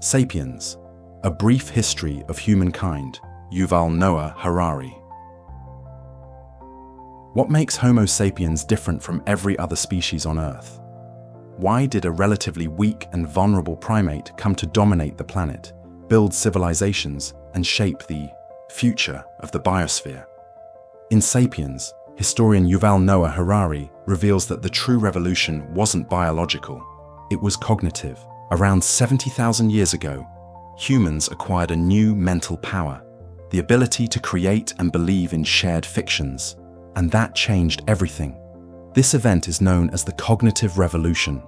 Sapiens, A Brief History of Humankind, Yuval Noah Harari. What makes Homo sapiens different from every other species on Earth? Why did a relatively weak and vulnerable primate come to dominate the planet, build civilizations, and shape the future of the biosphere? In Sapiens, historian Yuval Noah Harari reveals that the true revolution wasn't biological, it was cognitive. Around 70,000 years ago, humans acquired a new mental power, the ability to create and believe in shared fictions, and that changed everything. This event is known as the cognitive revolution.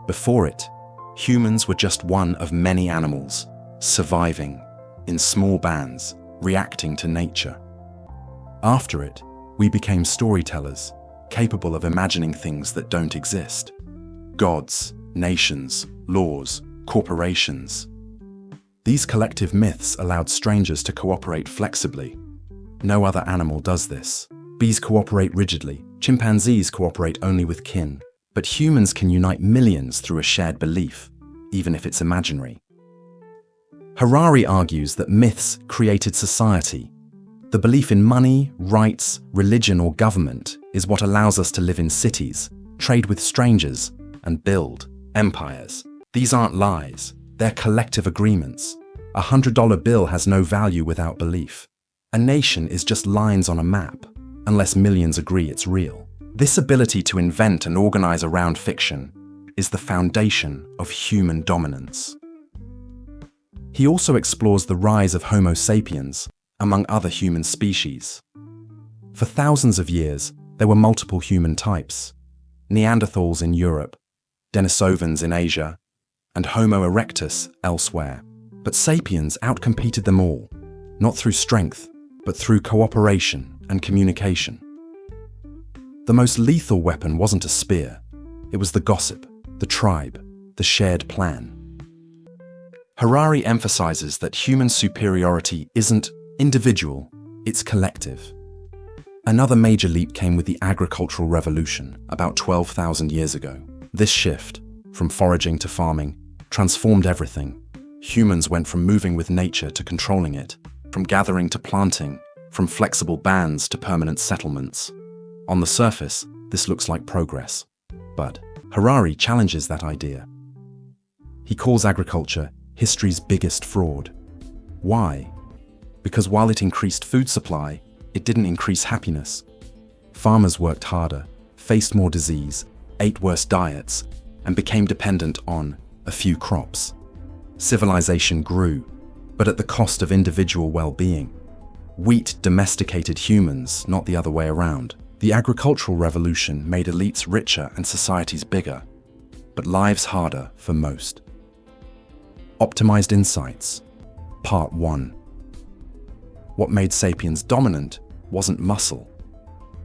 Before it, humans were just one of many animals, surviving in small bands, reacting to nature. After it, we became storytellers, capable of imagining things that don't exist. Gods, nations, laws, corporations. These collective myths allowed strangers to cooperate flexibly. No other animal does this. Bees cooperate rigidly, chimpanzees cooperate only with kin, but humans can unite millions through a shared belief, even if it's imaginary. Harari argues that myths created society. The belief in money, rights, religion, or government is what allows us to live in cities, trade with strangers, and build empires. These aren't lies, they're collective agreements. A $100 bill has no value without belief. A nation is just lines on a map, unless millions agree it's real. This ability to invent and organize around fiction is the foundation of human dominance. He also explores the rise of Homo sapiens among other human species. For thousands of years, there were multiple human types: Neanderthals in Europe, Denisovans in Asia, and Homo erectus elsewhere. But sapiens outcompeted them all, not through strength, but through cooperation and communication. The most lethal weapon wasn't a spear, it was the gossip, the tribe, the shared plan. Harari emphasizes that human superiority isn't individual, it's collective. Another major leap came with the agricultural revolution about 12,000 years ago. This shift, from foraging to farming, transformed everything. Humans went from moving with nature to controlling it, from gathering to planting, from flexible bands to permanent settlements. On the surface, this looks like progress. But Harari challenges that idea. He calls agriculture history's biggest fraud. Why? Because while it increased food supply, it didn't increase happiness. Farmers worked harder, faced more disease, ate worse diets, and became dependent on a few crops. Civilization grew, but at the cost of individual well-being. Wheat domesticated humans, not the other way around. The agricultural revolution made elites richer and societies bigger, but lives harder for most. Optimized Insights, Part 1. What made sapiens dominant wasn't muscle.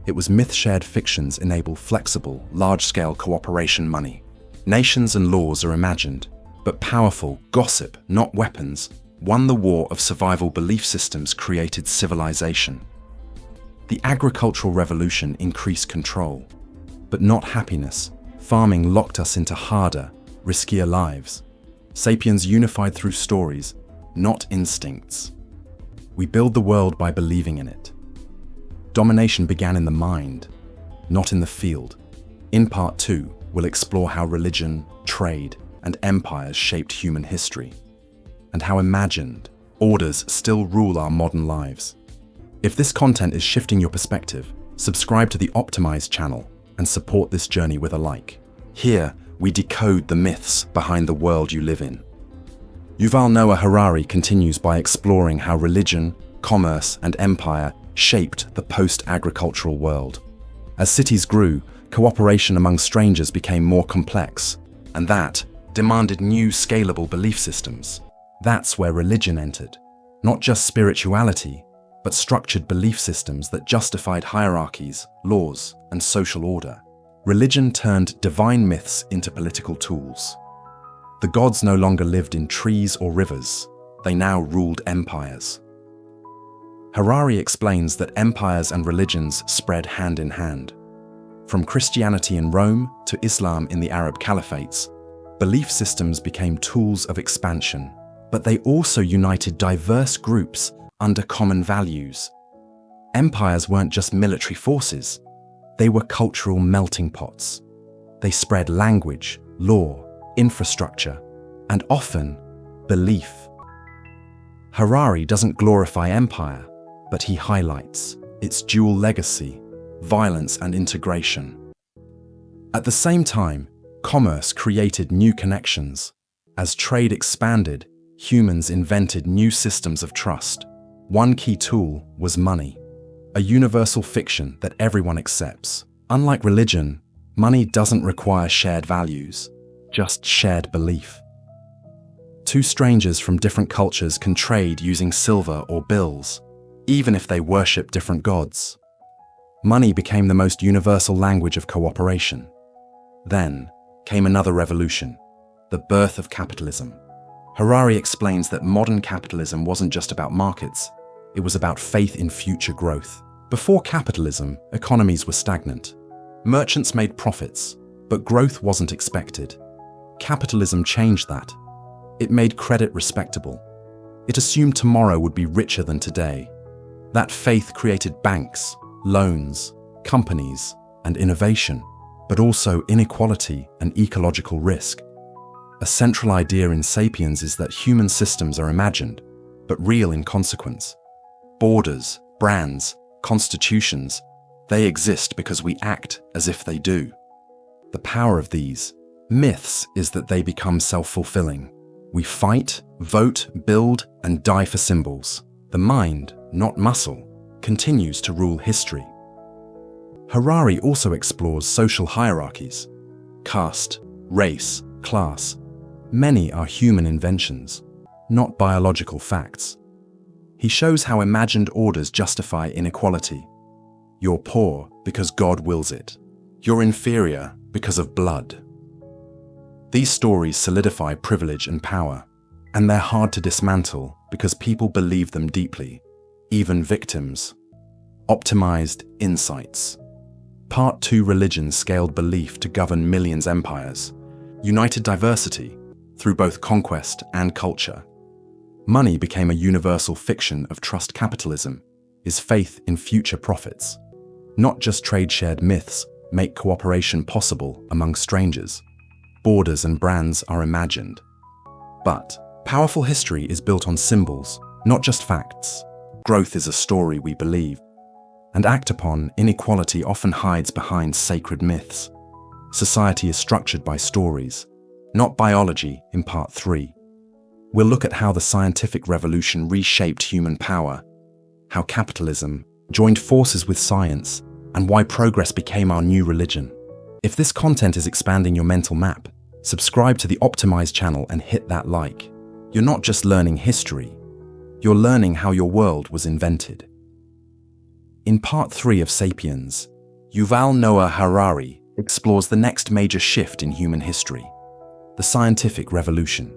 It was myth-shared fictions enable flexible, large-scale cooperation money. Nations and laws are imagined, but powerful gossip, not weapons, won the war of survival. Belief systems created civilization. The agricultural revolution increased control, but not happiness. Farming locked us into harder, riskier lives. Sapiens unified through stories, not instincts. We build the world by believing in it. Domination began in the mind, not in the field. In Part 2, we'll explore how religion, trade, and empires shaped human history, and how imagined orders still rule our modern lives. If this content is shifting your perspective, subscribe to the Optimized channel and support this journey with a like. Here, we decode the myths behind the world you live in. Yuval Noah Harari continues by exploring how religion, commerce, and empire shaped the post-agricultural world. As cities grew, cooperation among strangers became more complex, and that demanded new scalable belief systems. That's where religion entered. Not just spirituality, but structured belief systems that justified hierarchies, laws, and social order. Religion turned divine myths into political tools. The gods no longer lived in trees or rivers, they now ruled empires. Harari explains that empires and religions spread hand in hand. From Christianity in Rome to Islam in the Arab caliphates, belief systems became tools of expansion, but they also united diverse groups under common values. Empires weren't just military forces, they were cultural melting pots. They spread language, law, infrastructure, and often belief. Harari doesn't glorify empire, but he highlights its dual legacy, violence and integration. At the same time, commerce created new connections. As trade expanded, humans invented new systems of trust. One key tool was money, a universal fiction that everyone accepts. Unlike religion, money doesn't require shared values, just shared belief. Two strangers from different cultures can trade using silver or bills, even if they worship different gods. Money became the most universal language of cooperation. Then came another revolution, the birth of capitalism. Harari explains that modern capitalism wasn't just about markets, it was about faith in future growth. Before capitalism, economies were stagnant. Merchants made profits, but growth wasn't expected. Capitalism changed that. It made credit respectable. It assumed tomorrow would be richer than today. That faith created banks, loans, companies, and innovation, but also inequality and ecological risk. A central idea in Sapiens is that human systems are imagined, but real in consequence. Borders, brands, constitutions, they exist because we act as if they do. The power of these myths is that they become self-fulfilling. We fight, vote, build, and die for symbols. The mind, not muscle, continues to rule history. Harari also explores social hierarchies. Caste, race, class. Many are human inventions, not biological facts. He shows how imagined orders justify inequality. You're poor because God wills it. You're inferior because of blood. These stories solidify privilege and power, and they're hard to dismantle because people believe them deeply, even victims. Optimized insights. Part 2 religions scaled belief to govern millions empires, united diversity through both conquest and culture. Money became a universal fiction of trust capitalism, is faith in future profits. Not just trade-shared myths make cooperation possible among strangers. Borders and brands are imagined. But powerful history is built on symbols, not just facts. Growth is a story we believe. And act upon, inequality often hides behind sacred myths. Society is structured by stories, not biology in Part 3. We'll look at how the scientific revolution reshaped human power, how capitalism joined forces with science, and why progress became our new religion. If this content is expanding your mental map, subscribe to the Optimized channel and hit that like. You're not just learning history, you're learning how your world was invented. In Part 3 of Sapiens, Yuval Noah Harari explores the next major shift in human history, the scientific revolution.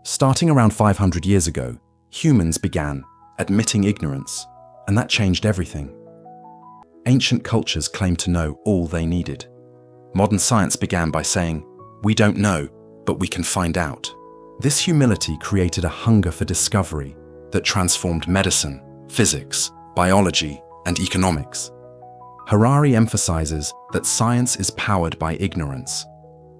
Starting around 500 years ago, humans began admitting ignorance, and that changed everything. Ancient cultures claimed to know all they needed. Modern science began by saying, "We don't know, but we can find out." This humility created a hunger for discovery that transformed medicine, physics, biology, and economics. Harari emphasizes that science is powered by ignorance.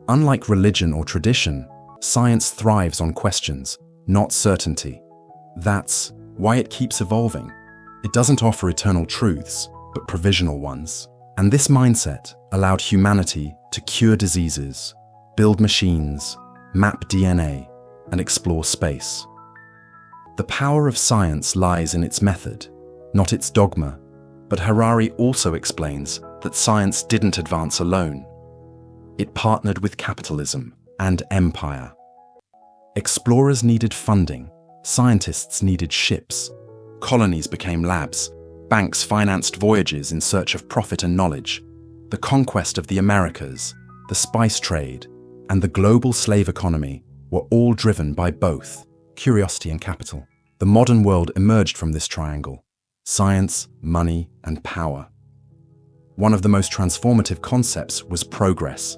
Unlike religion or tradition, science thrives on questions, not certainty. That's why it keeps evolving. It doesn't offer eternal truths, but provisional ones. And this mindset allowed humanity to cure diseases, build machines, map DNA, and explore space. The power of science lies in its method, not its dogma, but Harari also explains that science didn't advance alone. It partnered with capitalism and empire. Explorers needed funding, scientists needed ships, colonies became labs, banks financed voyages in search of profit and knowledge. The conquest of the Americas, the spice trade, and the global slave economy were all driven by both curiosity and capital. The modern world emerged from this triangle: science, money, and power. One of the most transformative concepts was progress,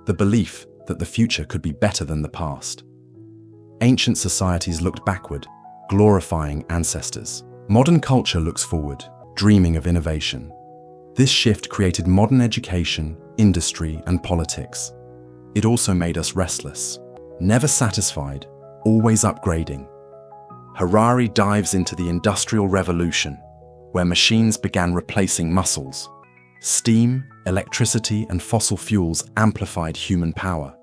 the belief that the future could be better than the past. Ancient societies looked backward, glorifying ancestors. Modern culture looks forward, dreaming of innovation. This shift created modern education, industry, and politics. It also made us restless, never satisfied, always upgrading. Harari dives into the Industrial Revolution, where machines began replacing muscles. Steam, electricity, and fossil fuels amplified human power.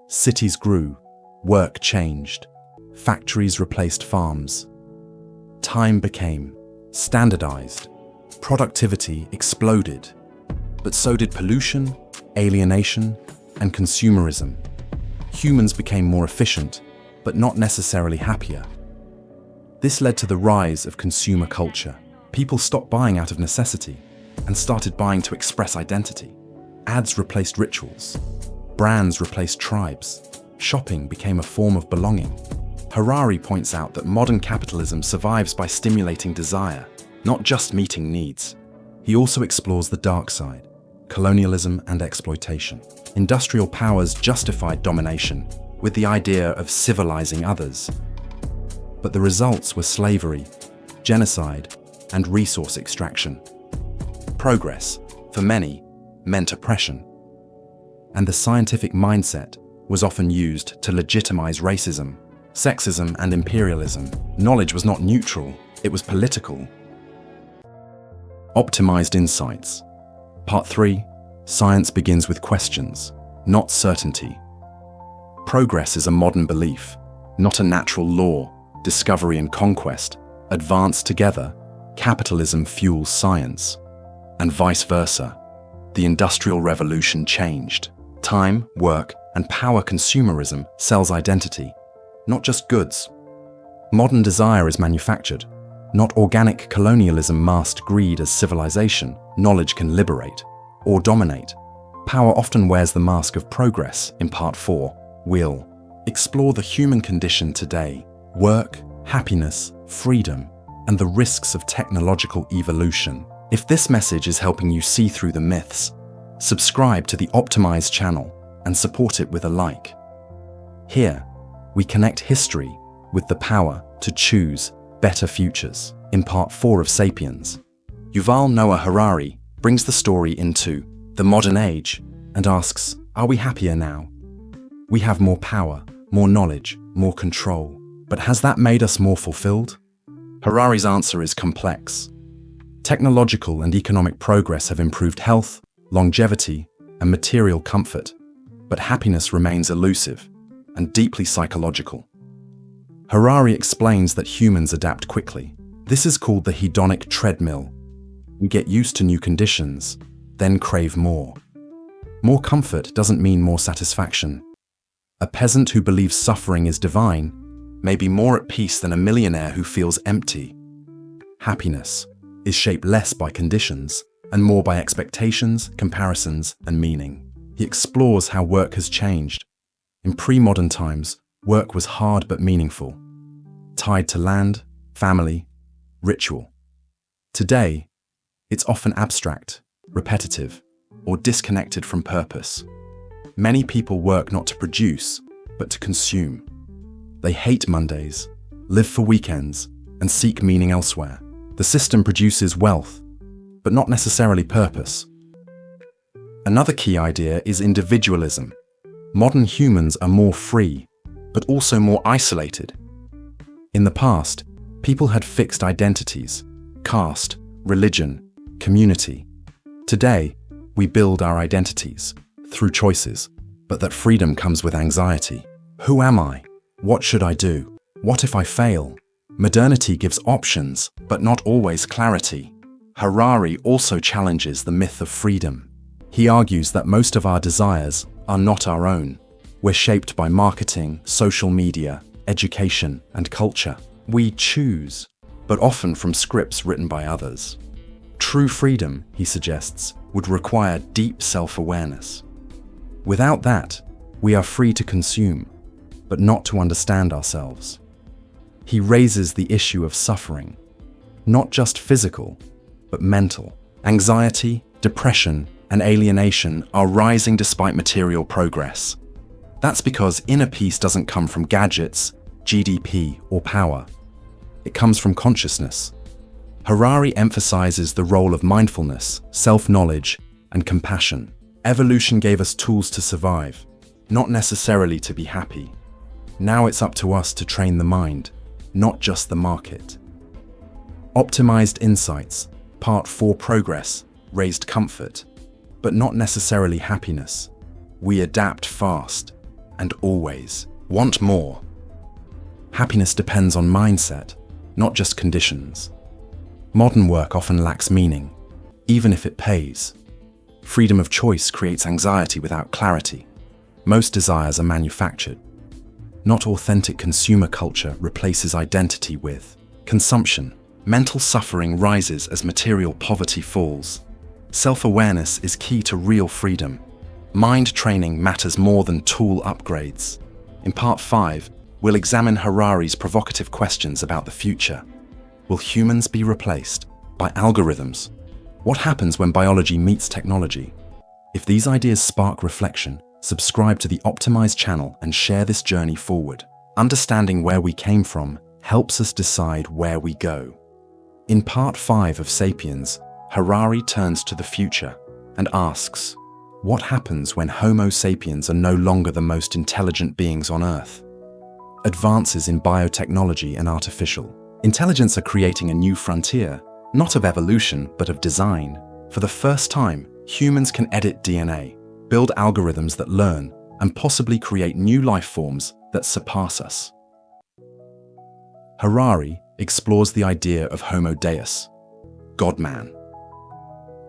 Cities grew, work changed, factories replaced farms. Time became standardized, productivity exploded, but so did pollution, alienation, and consumerism. Humans became more efficient, but not necessarily happier. This led to the rise of consumer culture. People stopped buying out of necessity and started buying to express identity. Ads replaced rituals. Brands replaced tribes. Shopping became a form of belonging. Harari points out that modern capitalism survives by stimulating desire, not just meeting needs. He also explores the dark side, colonialism and exploitation. Industrial powers justified domination with the idea of civilizing others. But the results were slavery, genocide, and resource extraction. Progress, for many, meant oppression. And the scientific mindset was often used to legitimize racism, sexism, and imperialism. Knowledge was not neutral, it was political. Optimized insights. Part 3. Science begins with questions, not certainty. Progress is a modern belief, not a natural law. Discovery and conquest advance together. Capitalism fuels science, and vice versa. The Industrial Revolution changed. Time, work, and power consumerism sells identity, not just goods. Modern desire is manufactured, not organic colonialism masked greed as civilization. Knowledge can liberate or dominate. Power often wears the mask of progress. In Part 4, we'll explore the human condition today, work, happiness, freedom, and the risks of technological evolution. If this message is helping you see through the myths, subscribe to the Optimized channel and support it with a like. Here, we connect history with the power to choose better futures. In Part 4 of Sapiens, Yuval Noah Harari brings the story into the modern age and asks, are we happier now? We have more power, more knowledge, more control. But has that made us more fulfilled? Harari's answer is complex. Technological and economic progress have improved health, longevity, and material comfort, but happiness remains elusive and deeply psychological. Harari explains that humans adapt quickly. This is called the hedonic treadmill. We get used to new conditions, then crave more. More comfort doesn't mean more satisfaction. A peasant who believes suffering is divine may be more at peace than a millionaire who feels empty. Happiness is shaped less by conditions and more by expectations, comparisons, and meaning. He explores how work has changed. In pre-modern times, work was hard but meaningful, tied to land, family, ritual. Today, it's often abstract, repetitive, or disconnected from purpose. Many people work not to produce, but to consume. They hate Mondays, live for weekends, and seek meaning elsewhere. The system produces wealth, but not necessarily purpose. Another key idea is individualism. Modern humans are more free, but also more isolated. In the past, people had fixed identities, caste, religion, community. Today, we build our identities through choices, but that freedom comes with anxiety. Who am I? What should I do? What if I fail? Modernity gives options, but not always clarity. Harari also challenges the myth of freedom. He argues that most of our desires are not our own. We're shaped by marketing, social media, education, and culture. We choose, but often from scripts written by others. True freedom, he suggests, would require deep self-awareness. Without that, we are free to consume, but not to understand ourselves. He raises the issue of suffering, not just physical, but mental. Anxiety, depression, and alienation are rising despite material progress. That's because inner peace doesn't come from gadgets, GDP, or power. It comes from consciousness. Harari emphasizes the role of mindfulness, self-knowledge, and compassion. Evolution gave us tools to survive, not necessarily to be happy. Now it's up to us to train the mind, not just the market. Optimized insights, Part 4. Progress raised comfort, but not necessarily happiness. We adapt fast and always want more. Happiness depends on mindset, not just conditions. Modern work often lacks meaning, even if it pays. Freedom of choice creates anxiety without clarity. Most desires are manufactured. Not authentic consumer culture replaces identity with consumption. Mental suffering rises as material poverty falls. Self-awareness is key to real freedom. Mind training matters more than tool upgrades. In Part 5, we'll examine Harari's provocative questions about the future. Will humans be replaced by algorithms? What happens when biology meets technology? If these ideas spark reflection, subscribe to the Optimized channel and share this journey forward. Understanding where we came from helps us decide where we go. In Part 5 of Sapiens, Harari turns to the future and asks, what happens when Homo sapiens are no longer the most intelligent beings on Earth? Advances in biotechnology and artificial intelligence are creating a new frontier, not of evolution, but of design. For the first time, humans can edit DNA, build algorithms that learn, and possibly create new life forms that surpass us. Harari explores the idea of Homo Deus, God-man.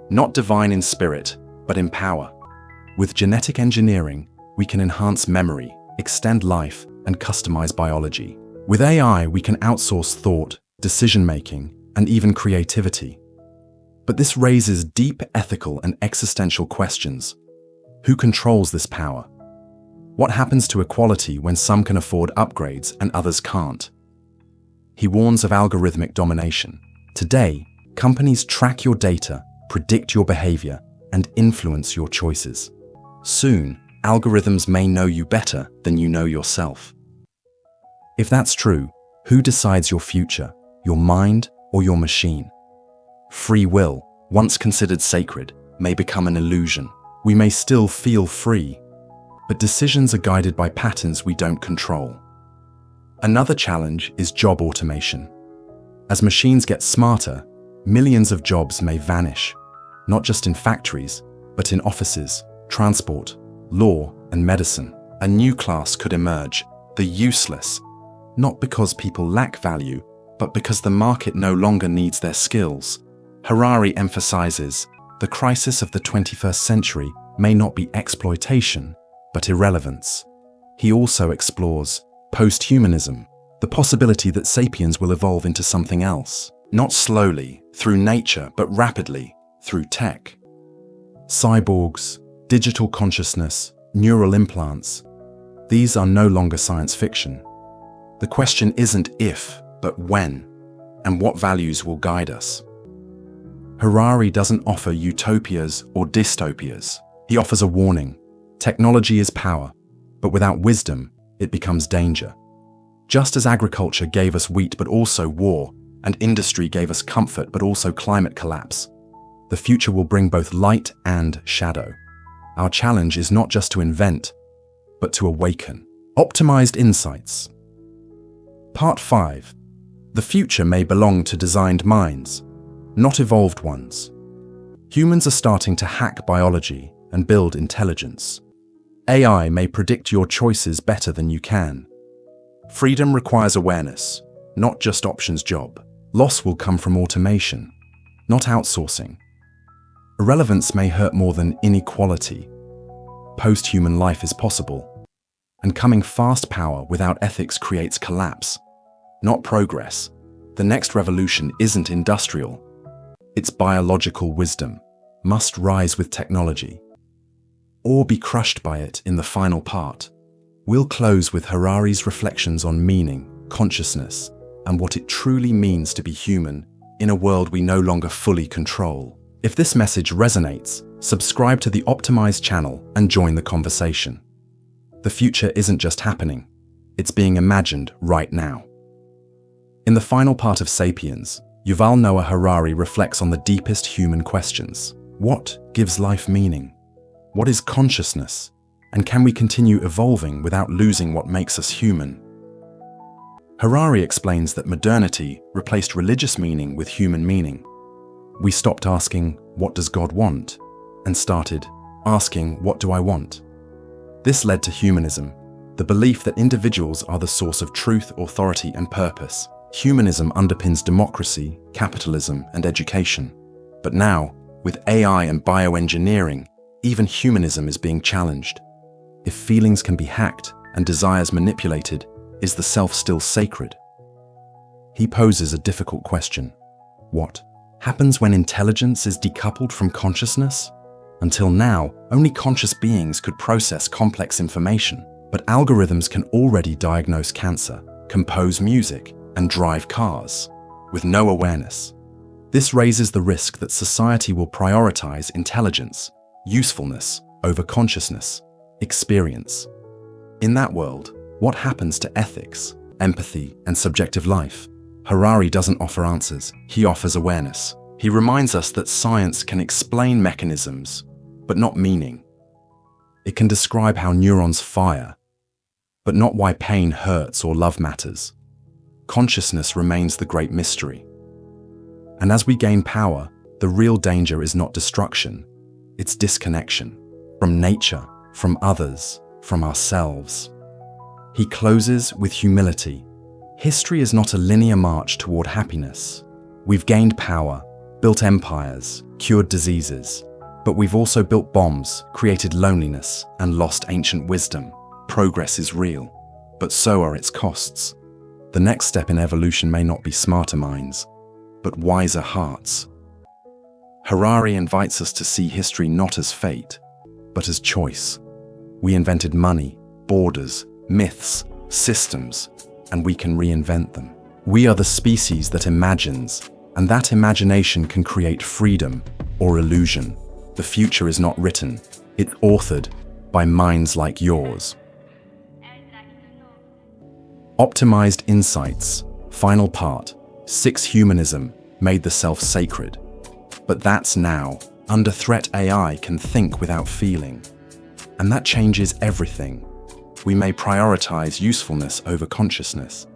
Not divine in spirit, but in power. With genetic engineering, we can enhance memory, extend life, and customize biology. With AI, we can outsource thought, decision-making, and even creativity. But this raises deep ethical and existential questions. Who controls this power? What happens to equality when some can afford upgrades and others can't? He warns of algorithmic domination. Today, companies track your data, predict your behavior, and influence your choices. Soon, algorithms may know you better than you know yourself. If that's true, who decides your future, your mind or your machine? Free will, once considered sacred, may become an illusion. We may still feel free, but decisions are guided by patterns we don't control. Another challenge is job automation. As machines get smarter, millions of jobs may vanish, not just in factories, but in offices, transport, law, and medicine. A new class could emerge, the useless, not because people lack value, but because the market no longer needs their skills. Harari emphasizes, the crisis of the 21st century may not be exploitation, but irrelevance. He also explores post-humanism, the possibility that sapiens will evolve into something else, not slowly, through nature, but rapidly, through tech. Cyborgs, digital consciousness, neural implants, these are no longer science fiction. The question isn't if, but when, and what values will guide us. Harari doesn't offer utopias or dystopias. He offers a warning. Technology is power, but without wisdom, it becomes danger. Just as agriculture gave us wheat but also war, and industry gave us comfort but also climate collapse, the future will bring both light and shadow. Our challenge is not just to invent, but to awaken. Optimized insights. Part 5. The future may belong to designed minds, not evolved ones. Humans are starting to hack biology and build intelligence. AI may predict your choices better than you can. Freedom requires awareness, not just options job. Loss will come from automation, not outsourcing. Irrelevance may hurt more than inequality. Post-human life is possible, and coming fast power without ethics creates collapse, not progress. The next revolution isn't industrial. It's biological wisdom, must rise with technology, or be crushed by it in the final part. We'll close with Harari's reflections on meaning, consciousness, and what it truly means to be human in a world we no longer fully control. If this message resonates, subscribe to the Optimized channel and join the conversation. The future isn't just happening, It's being imagined right now. In the final part of Sapiens, Yuval Noah Harari reflects on the deepest human questions. What gives life meaning? What is consciousness? And can we continue evolving without losing what makes us human? Harari explains that modernity replaced religious meaning with human meaning. We stopped asking, "What does God want?" and started asking, "What do I want?" This led to humanism, the belief that individuals are the source of truth, authority, and purpose. Humanism underpins democracy, capitalism, and education. But now, with AI and bioengineering, even humanism is being challenged. If feelings can be hacked and desires manipulated, is the self still sacred? He poses a difficult question. What happens when intelligence is decoupled from consciousness? Until now, only conscious beings could process complex information, but algorithms can already diagnose cancer, compose music, and drive cars, with no awareness. This raises the risk that society will prioritize intelligence, usefulness, over consciousness, experience. In that world, what happens to ethics, empathy, and subjective life? Harari doesn't offer answers, he offers awareness. He reminds us that science can explain mechanisms, but not meaning. It can describe how neurons fire, but not why pain hurts or love matters. Consciousness remains the great mystery. And as we gain power, the real danger is not destruction, it's disconnection from nature, from others, from ourselves. He closes with humility. History is not a linear march toward happiness. We've gained power, built empires, cured diseases, but we've also built bombs, created loneliness, and lost ancient wisdom. Progress is real, but so are its costs. The next step in evolution may not be smarter minds, but wiser hearts. Harari invites us to see history not as fate, but as choice. We invented money, borders, myths, systems, and we can reinvent them. We are the species that imagines, and that imagination can create freedom or illusion. The future is not written, it's authored by minds like yours. Optimized insights, final part, 6 Humanism made the self sacred. But that's now. Under threat, AI can think without feeling. And that changes everything. We may prioritize usefulness over consciousness.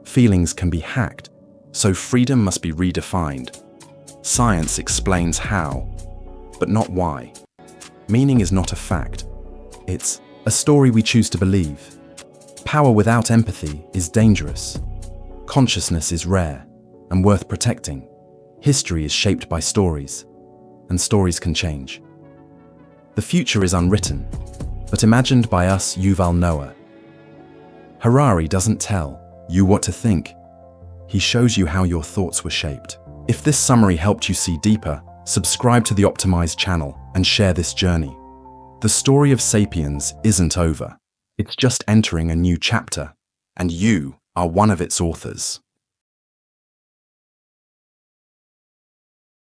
Feelings can be hacked, so freedom must be redefined. Science explains how, but not why. Meaning is not a fact. It's a story we choose to believe. Power without empathy is dangerous. Consciousness is rare and worth protecting. History is shaped by stories, and stories can change. The future is unwritten, but imagined by us, Yuval Noah. Harari doesn't tell you what to think. He shows you how your thoughts were shaped. If this summary helped you see deeper, subscribe to the Optimized channel and share this journey. The story of Sapiens isn't over. It's just entering a new chapter, and you are one of its authors.